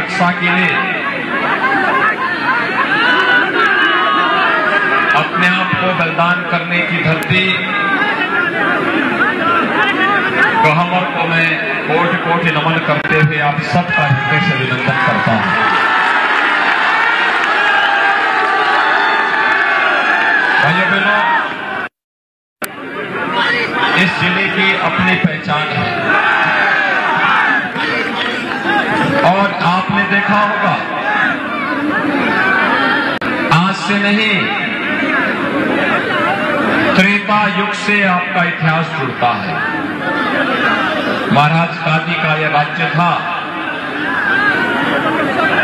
रक्षा के लिए अपने आप को बलिदान करने की धरती गहमर को मैं कोटि कोटि नमन करते हुए आप सबका हृदय से अभिनंदन करता हूं। भाइयों बहनों, इस जिले की अपनी पहचान है और आपने देखा होगा आज से नहीं, त्रेता युग से आपका इतिहास जुड़ता है। महाराज काजी का यह राज्य था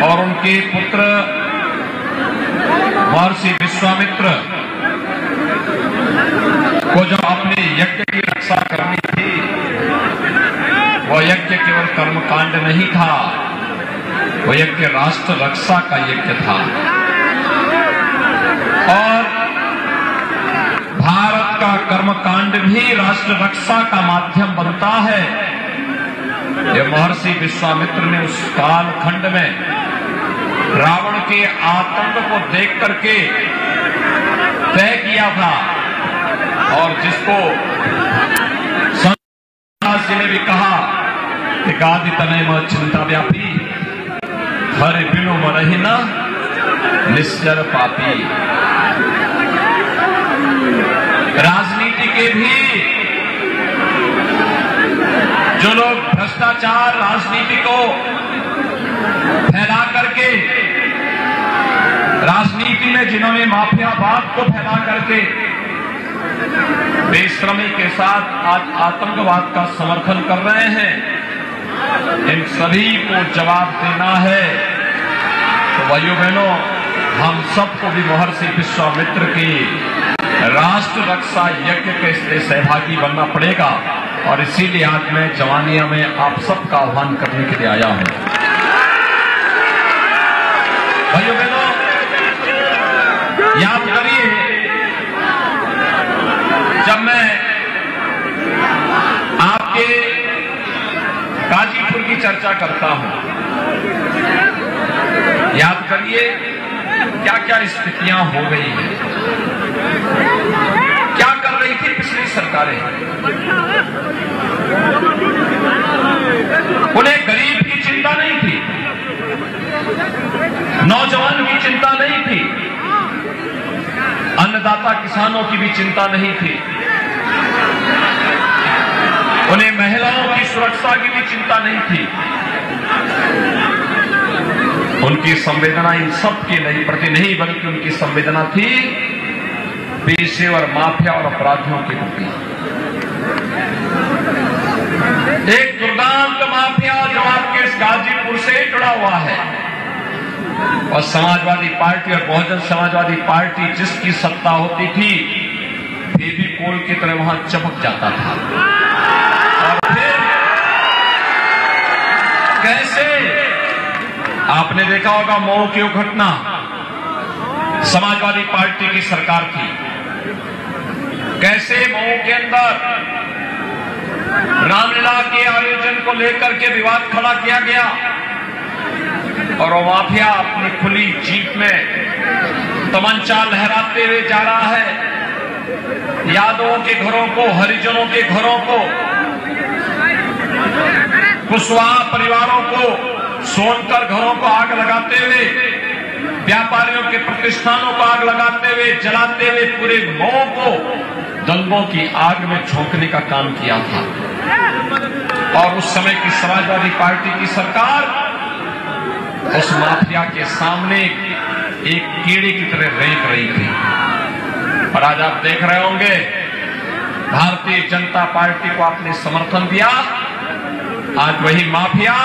और उनके पुत्र महर्षि विश्वामित्र को जब अपने यज्ञ की रक्षा करनी थी, वह यज्ञ केवल कर्मकांड नहीं था, वह यज्ञ राष्ट्र रक्षा का यज्ञ था। और भारत का कर्मकांड भी राष्ट्र रक्षा का माध्यम बनता है। यह महर्षि विश्वामित्र ने उस कालखंड में रावण के आतंक को देख करके तय किया था और जिसको संत जी ने भी कहा कि गादि तनय में चिंता व्यापी, हर बिनु मरहि न निश्चर पापी। राजनीति के भी जो लोग भ्रष्टाचार राजनीति को फैला करके, राजनीति में जिन्होंने माफियावाद को फैला करके बेशर्मी के साथ आज आतंकवाद का समर्थन कर रहे हैं, इन सभी को जवाब देना है। तो भाइयों बहनों, हम सबको भी महर्षि विश्वामित्र की राष्ट्र रक्षा यज्ञ के इसलिए सहभागी बनना पड़ेगा और इसीलिए आज मैं जवानिया में आप सबका आह्वान करने के लिए आया हूं। भाइयों बहनों, याद करिए, जब मैं आपके गाजीपुर की चर्चा करता हूं, याद करिए क्या क्या स्थितियां हो गई हैं, क्या कर रही थी पिछली सरकारें। उन्हें गरीब की चिंता नहीं थी, नौजवान की चिंता नहीं थी, अन्नदाता किसानों की भी चिंता नहीं थी, उन्हें महिलाओं की सुरक्षा की भी चिंता नहीं थी। उनकी संवेदना इन सब के प्रति नहीं, बल्कि उनकी संवेदना थी पेशेवर माफिया और अपराधियों के प्रति। एक दुर्दांत माफिया जो आपके इस गाजीपुर से जुड़ा हुआ है और समाजवादी पार्टी और बहुजन समाजवादी पार्टी जिसकी सत्ता होती थी, फेविकोल की तरह वहां चपक जाता था। और फिर कैसे आपने देखा होगा मऊ की घटना, समाजवादी पार्टी की सरकार थी, कैसे मऊ के अंदर रामलीला के आयोजन को लेकर के विवाद खड़ा किया गया और वो माफिया अपनी खुली जीप में तमंचा लहराते हुए जा रहा है। यादवों के घरों को, हरिजनों के घरों को, कुशवाहा परिवारों को, सोनकर घरों को आग लगाते हुए, व्यापारियों के प्रतिष्ठानों को आग लगाते हुए, जलाते हुए पूरे मऊ को दंगों की आग में झोंकने का काम किया था। और उस समय की समाजवादी पार्टी की सरकार उस माफिया के सामने एक कीड़े की तरह रेंक रही थी। और आज आप देख रहे होंगे भारतीय जनता पार्टी को आपने समर्थन दिया, आज वही माफिया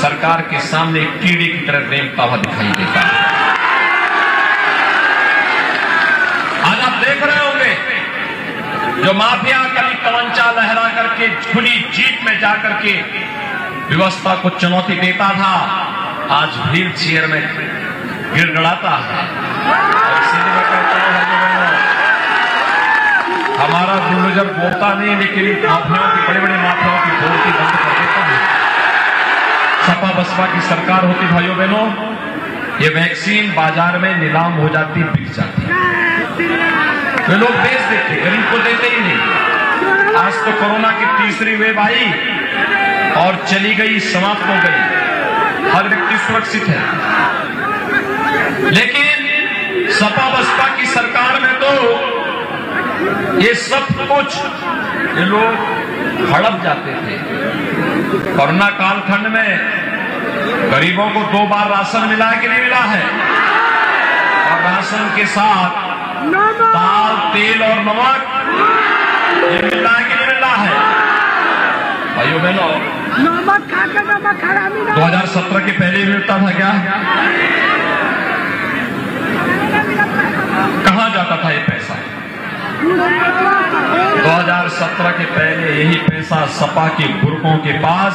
सरकार के सामने कीड़े की तरह रेंकता हुआ दिखाई देता है। आज आप देख रहे होंगे जो माफिया कभी तमंचा लहरा करके खुली जीप में जाकर के व्यवस्था को चुनौती देता था, आज व्हील चेयर में गिड़गिड़ाता है। और इसीलिए मैं कहता हूं, हमारा बुलडोजर बोलता नहीं, लेकिन माफियाओं की, बड़े बड़े माफियाओं की बोलती बंद कर देता है। सपा बसपा की सरकार होती भाइयों बहनों, ये वैक्सीन बाजार में नीलाम हो जाती, बिक जाती। वे लोग बेच देते, गरीब को देते ही नहीं। आज तो कोरोना की तीसरी वेव आई और चली गई, समाप्त हो गई, हर व्यक्ति सुरक्षित है। लेकिन सपा बसपा की सरकार में तो ये सब कुछ ये लोग हड़प जाते थे। कोरोना कालखंड में गरीबों को 2 बार राशन मिला है कि नहीं मिला है? और राशन के साथ दाल, तेल और नमक ये मिल रहा है कि नहीं मिल रहा है? भाइयों बहनों, 2017 के पहले मिलता था क्या? कहां जाता था ये पैसा? 2017 के पहले यही पैसा सपा के बुर्कों के पास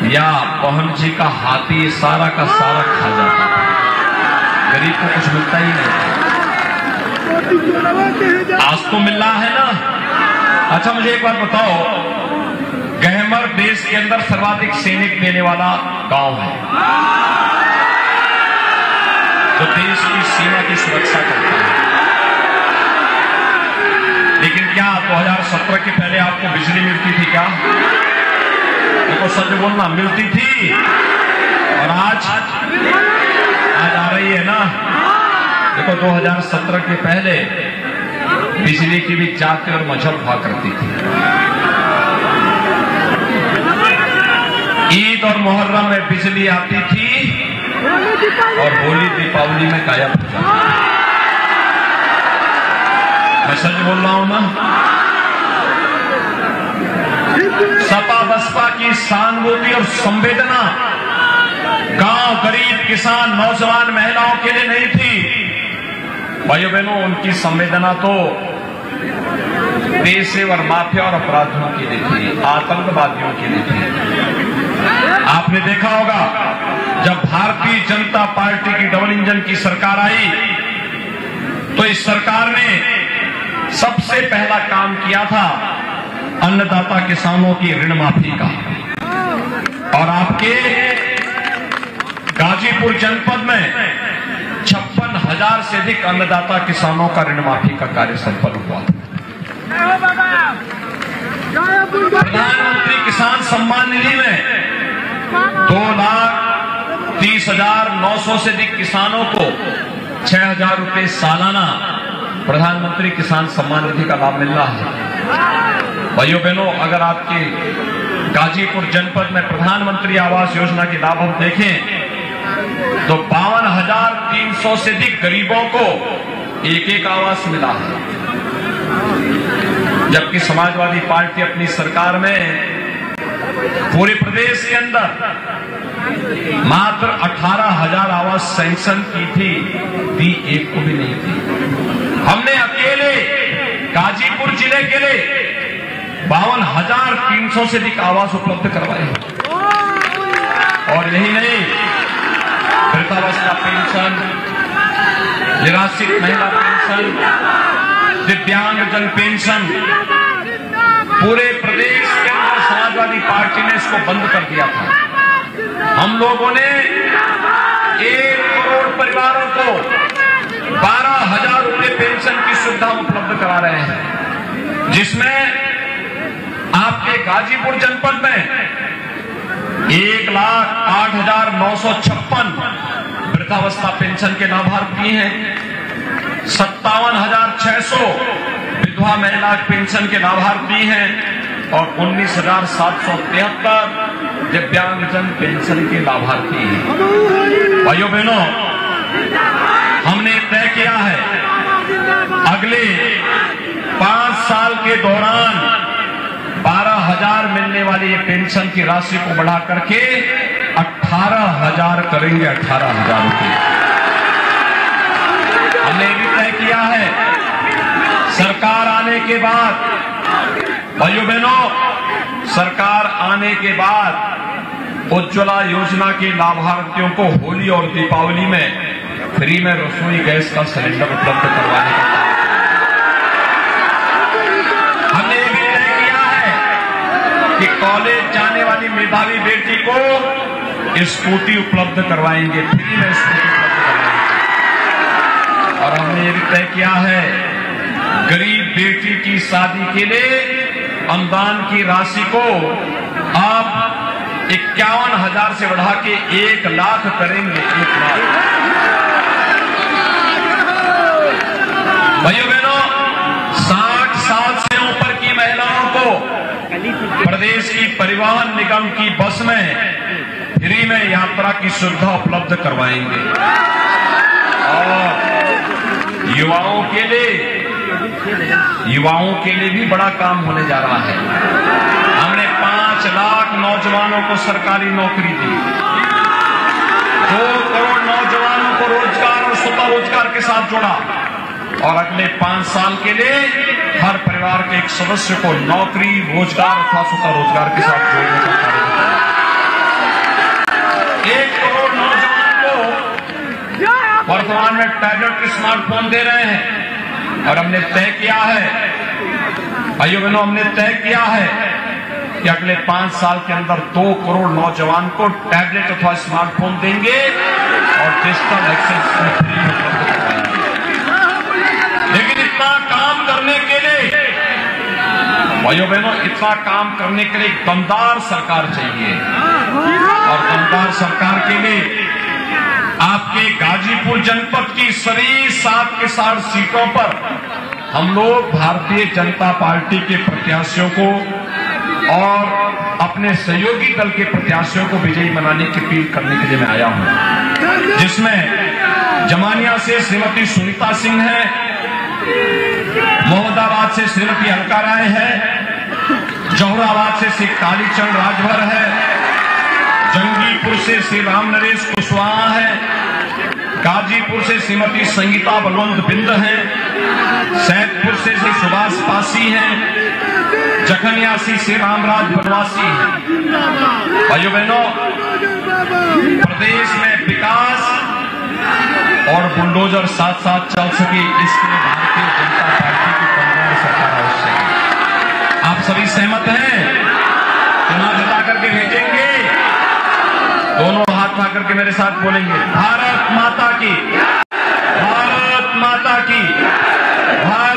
या पवन जी का हाथी सारा का सारा खा जाता था। गरीब को कुछ मिलता ही नहीं। आज तो मिल रहा है ना। अच्छा मुझे एक बात बताओ, गहमर देश के अंदर सर्वाधिक सैनिक देने वाला गांव है, जो देश की सीमा की सुरक्षा करता है। लेकिन क्या 2017 के पहले आपको बिजली मिलती थी क्या? देखो सच बोलना, मिलती थी। और आज आ रही है ना। देखो 2017 के पहले बिजली की भी जाति और मजहब हुआ करती थी। ईद और मुहर्रम में बिजली आती थी और होली दीपावली में गायब हो जाती थी। मैं सच बोल रहा हूं ना। सपा बसपा की सहानुभूति और संवेदना गांव, गरीब, किसान, नौजवान, महिलाओं के लिए नहीं थी। भाइयों बहनों, उनकी संवेदना तो पेशेवर माफिया और अपराधियों के लिए थी, आतंकवादियों के लिए थी। आपने देखा होगा जब भारतीय जनता पार्टी की डबल इंजन की सरकार आई तो इस सरकार ने सबसे पहला काम किया था अन्नदाता किसानों की ऋण माफी का। और आपके गाजीपुर जनपद में 56,000 से अधिक अन्नदाता किसानों का ऋण माफी का कार्य संपन्न हुआ था। प्रधानमंत्री किसान सम्मान निधि में 2,30,900 से अधिक किसानों को 6,000 रुपए सालाना प्रधानमंत्री किसान सम्मान निधि का लाभ मिल रहा है। भाइयों बहनों, अगर आपके गाजीपुर जनपद में प्रधानमंत्री आवास योजना के लाभ हम देखें तो 52,300 से अधिक गरीबों को एक आवास मिला है। जबकि समाजवादी पार्टी अपनी सरकार में पूरे प्रदेश के अंदर मात्र 18,000 आवास सैंक्शन की थी, दी एक को भी नहीं थी। हमने अकेले गाजीपुर जिले के लिए 52,300 से अधिक आवास उपलब्ध करवाए। और यही नहीं, वृद्धावस्था पेंशन, निराश्रित महिला पेंशन, दिव्यांगजन पेंशन, पूरे प्रदेश के अंदर समाजवादी पार्टी ने इसको बंद कर दिया था। हम लोगों ने 1 करोड़ परिवारों को 12,000 रुपए पेंशन की सुविधा उपलब्ध करा रहे हैं, जिसमें आपके गाजीपुर जनपद में 1,08,956 वृद्धावस्था पेंशन के लाभार्थी हैं, 57,600 विधवा महिला पेंशन के लाभार्थी हैं और 19,773 दिव्यांगजन पेंशन के लाभार्थी हैं। भाइयों बहनों, हमने तय किया है अगले 5 साल के दौरान 12,000 मिलने वाली ये पेंशन की राशि को बढ़ा करके 18,000 करेंगे। 18,000 रुपये हमने भी तय किया है। सरकार आने के बाद, भाइयों बहनों, सरकार आने के बाद उज्ज्वला योजना के लाभार्थियों को होली और दीपावली में फ्री में रसोई गैस का सिलेंडर उपलब्ध करवाने का हमने ये भी तय किया है कि कॉलेज जाने वाली मेधावी बेटी को स्कूटी उपलब्ध करवाएंगे, फ्री में स्कूटी उपलब्ध करवाएंगे। और हमने ये भी तय किया है, गरीब बेटी की शादी के लिए अनुदान की राशि को आप 51,000 से बढ़ा के 1 लाख करेंगे। 1 लाख। भाइयों बहनों, 60 साल से ऊपर की महिलाओं को प्रदेश की परिवहन निगम की बस में फ्री में यात्रा की सुविधा उपलब्ध करवाएंगे। और युवाओं के लिए भी बड़ा काम होने जा रहा है। हमने 5 लाख नौजवानों को सरकारी नौकरी दी, 2 करोड़ नौजवानों को रोजगार और स्वतः रोजगार के साथ जोड़ा, और अगले 5 साल के लिए हर परिवार के एक सदस्य को नौकरी, रोजगार अथवा स्वतः रोजगार के साथ जोड़ने का कार्य किया। 1 करोड़ नौजवान को वर्तमान में टैबलेट, स्मार्टफोन दे रहे हैं। और हमने तय किया है, भाइयों बहनों, हमने तय किया है कि अगले 5 साल के अंदर 2 करोड़ नौजवान को टैबलेट अथवा स्मार्टफोन देंगे और डिजिटल एक्सेस फ्री उपलब्ध करवाएंगे। लेकिन इतना काम करने के लिए, भाइयों बहनों, इतना काम करने के लिए एक दमदार सरकार चाहिए। और दमदार सरकार के लिए आपके गाजीपुर जनपद की सभी 7 के 7 सीटों पर हम लोग भारतीय जनता पार्टी के प्रत्याशियों को और अपने सहयोगी दल के प्रत्याशियों को विजयी बनाने की अपील करने के लिए मैं आया हूं, जिसमें जमानिया से श्रीमती सुनीता सिंह है, मोहम्मदाबाद से श्रीमती अलका राय है, जौहराबाद से श्री कालीचंद राजभर है, जंगीपुर से श्री राम नरेश कुशवाहा है, गाजीपुर से श्रीमती संगीता बलवंत बिंद है, सैदपुर से श्री सुभाष पासी हैं, जखनिया से श्री रामराज बनवासी हैं। भाइयों बहनों, प्रदेश में विकास और बुलडोजर साथ साथ चल सके, इसके लिए भारतीय जनता पार्टी की दमदार सरकार आवश्यक है। आप सभी सहमत हैं? चुनाव जिता करके भेजेंगे? दोनों हाथ उठा करके मेरे साथ बोलेंगे, भारत माता की, भारत माता की, भारत